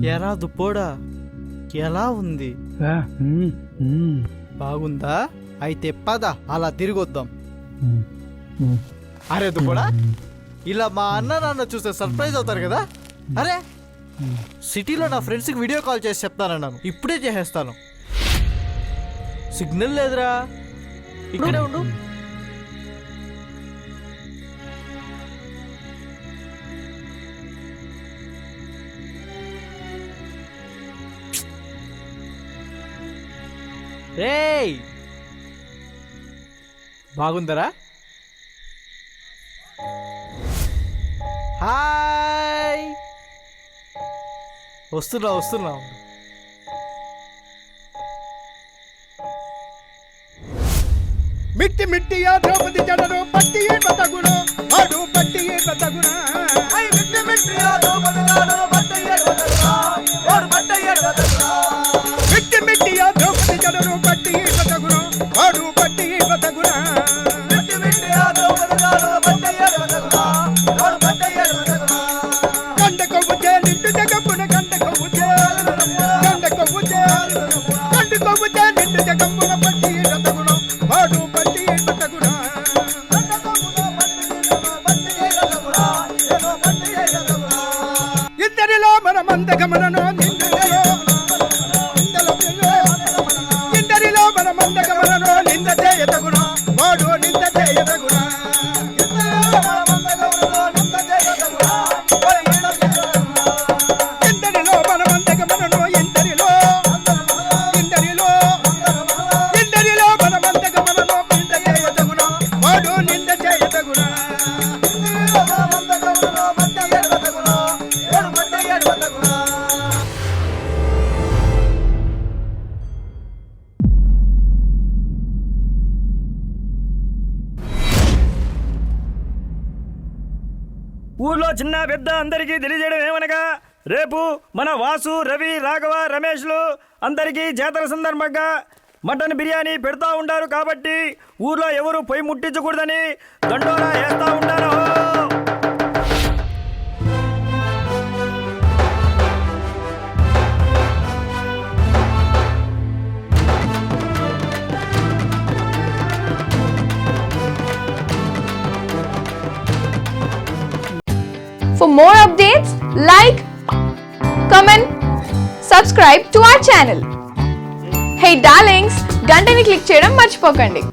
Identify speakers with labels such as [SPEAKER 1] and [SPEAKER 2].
[SPEAKER 1] ఎరా దుప్పోడా, ఎలా ఉంది? బాగుందా? అయితే పద అలా తిరిగొద్దాం. అరే దుప్పోడా, ఇలా మా అన్న నాన్న చూస్తే సర్ప్రైజ్ అవుతారు కదా. అరే సిటీలో నా ఫ్రెండ్స్కి వీడియో కాల్ చేసి చెప్తానన్నాను, ఇప్పుడే చేసేస్తాను. సిగ్నల్ లేదురా, ఇక్కడే ఉండు. రేయ్ బాగుందరా? హాయ్, వస్తున్నా.
[SPEAKER 2] మిట్టి మిట్టియా ద్రౌపది జడను పట్టి బతగును ఆడు పట్టి బతగునా మిట్టి మిట్టియా ద్రౌపది జడను పట్టి బతగునా ఆడు పట్టి బతగునా మిట్టి మిట్టియా ద్రౌపది జడను పట్టి బతగును ఆడు పట్టి బతగునా మిట్టి మిట్టియా ద్రౌపది జడను పట్టి బతగునా ఆడు పట్టి బతగునా కండ కొవ్వుచే నిండు జగమున కండ కొవ్వుచే నిండు జగమున పట్టి బతగును ఆడు మందగమనను ఇందరిలో మన మందగమనను నింద చేయతగును వాడు నింద చేయతగునా ఇందరిలో మన మందగమనను ఇందరిలో మన మందగమనను నింద చేయతగును వాడు నింద చేయతగునా
[SPEAKER 3] ఊర్లో చిన్న పెద్ద అందరికీ తెలియజేయడం ఏమనగా, రేపు మన వాసు, రవి, రాఘవ, రమేష్లు అందరికీ జాతర సందర్భంగా మటన్ బిర్యానీ పెడతా ఉంటారు. కాబట్టి ఊర్లో ఎవరు పొయ్యి ముట్టించకూడదని దండోరా వేస్తా ఉంటారు.
[SPEAKER 4] For more updates, like, comment, subscribe to our channel. Hey darlings, గంటని click చేయడం మర్చిపోకండి.